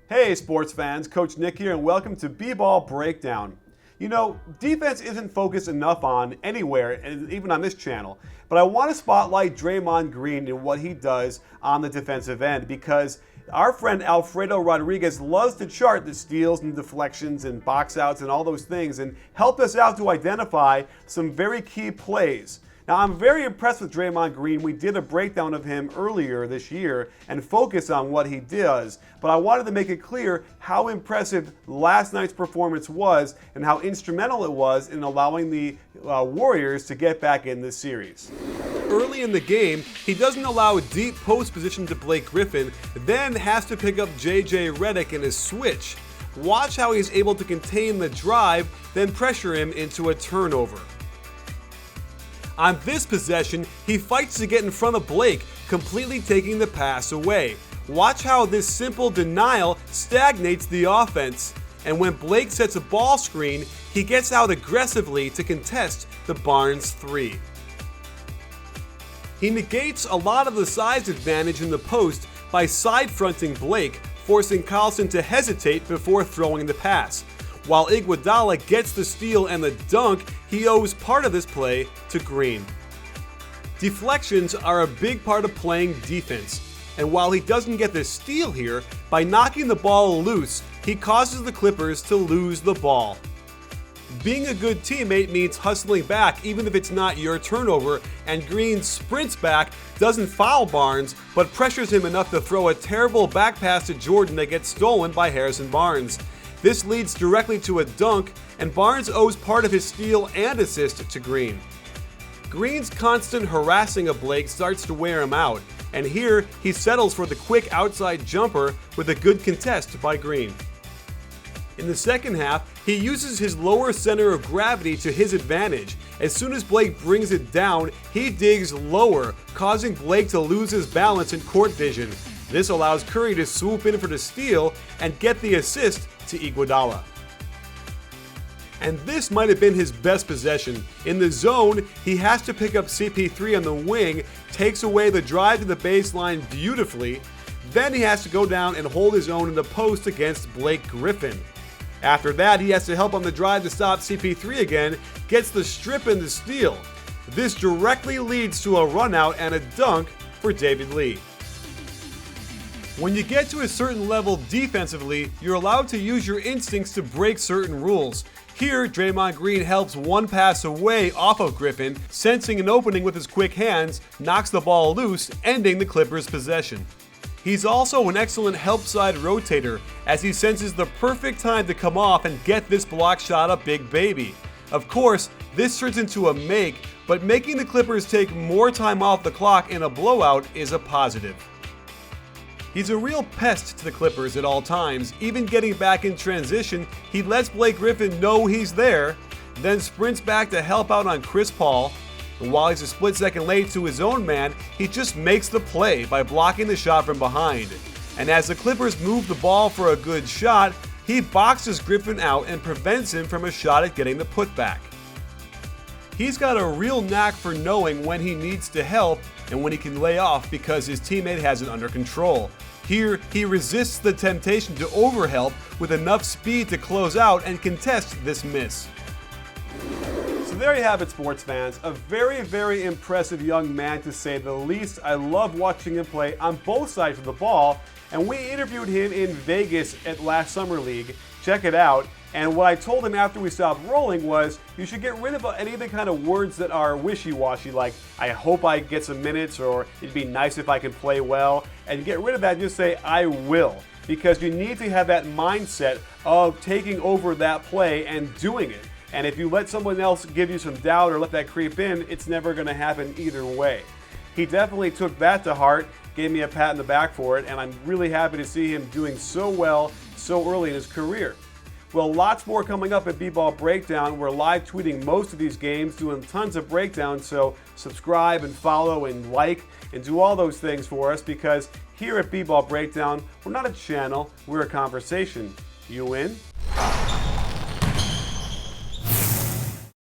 Hey sports fans, Coach Nick here and welcome to B-Ball Breakdown. You know, defense isn't focused enough on anywhere, even on this channel, but I want to spotlight Draymond Green and what he does on the defensive end because our friend Alfredo Rodriguez loves to chart the steals and deflections and box outs and all those things and help us out to identify some very key plays. Now, I'm very impressed with Draymond Green. We did a breakdown of him earlier this year and focus on what he does, but I wanted to make it clear how impressive last night's performance was and how instrumental it was in allowing the Warriors to get back in this series. Early in the game, he doesn't allow a deep post position to Blake Griffin, then has to pick up J.J. Redick in his switch. Watch how he's able to contain the drive, then pressure him into a turnover. On this possession, he fights to get in front of Blake, completely taking the pass away. Watch how this simple denial stagnates the offense. And when Blake sets a ball screen, he gets out aggressively to contest the Barnes three. He negates a lot of the size advantage in the post by side-fronting Blake, forcing Carlson to hesitate before throwing the pass. While Iguodala gets the steal and the dunk, he owes part of this play to Green. Deflections are a big part of playing defense, and while he doesn't get the steal here, by knocking the ball loose, he causes the Clippers to lose the ball. Being a good teammate means hustling back even if it's not your turnover, and Green sprints back, doesn't foul Barnes, but pressures him enough to throw a terrible back pass to Jordan that gets stolen by Harrison Barnes. This leads directly to a dunk, and Barnes owes part of his steal and assist to Green. Green's constant harassing of Blake starts to wear him out, and here he settles for the quick outside jumper with a good contest by Green. In the second half, he uses his lower center of gravity to his advantage. As soon as Blake brings it down, he digs lower, causing Blake to lose his balance and court vision. This allows Curry to swoop in for the steal and get the assist to Iguodala. And this might have been his best possession. In the zone, he has to pick up CP3 on the wing, takes away the drive to the baseline beautifully, then he has to go down and hold his own in the post against Blake Griffin. After that, he has to help on the drive to stop CP3 again, gets the strip and the steal. This directly leads to a run out and a dunk for David Lee. When you get to a certain level defensively, you're allowed to use your instincts to break certain rules. Here, Draymond Green helps one pass away off of Griffin, sensing an opening with his quick hands, knocks the ball loose, ending the Clippers' possession. He's also an excellent help side rotator, as he senses the perfect time to come off and get this block shot a big baby. Of course, this turns into a make, but making the Clippers take more time off the clock in a blowout is a positive. He's a real pest to the Clippers at all times. Even getting back in transition, he lets Blake Griffin know he's there, then sprints back to help out on Chris Paul. And while he's a split second late to his own man, he just makes the play by blocking the shot from behind. And as the Clippers move the ball for a good shot, he boxes Griffin out and prevents him from a shot at getting the putback. He's got a real knack for knowing when he needs to help and when he can lay off because his teammate has it under control. Here, he resists the temptation to overhelp with enough speed to close out and contest this miss. So there you have it, sports fans. A very, very impressive young man to say the least. I love watching him play on both sides of the ball, and we interviewed him in Vegas at last Summer League. Check it out. And what I told him after we stopped rolling was, you should get rid of any of the kind of words that are wishy-washy, like, I hope I get some minutes, or it'd be nice if I could play well, and get rid of that and just say, I will. Because you need to have that mindset of taking over that play and doing it. And if you let someone else give you some doubt or let that creep in, it's never going to happen either way. He definitely took that to heart, gave me a pat in the back for it, and I'm really happy to see him doing so well so early in his career. Well, lots more coming up at B-Ball Breakdown. We're live tweeting most of these games, doing tons of breakdowns, so subscribe and follow and like and do all those things for us because here at B-Ball Breakdown, we're not a channel, we're a conversation. You in?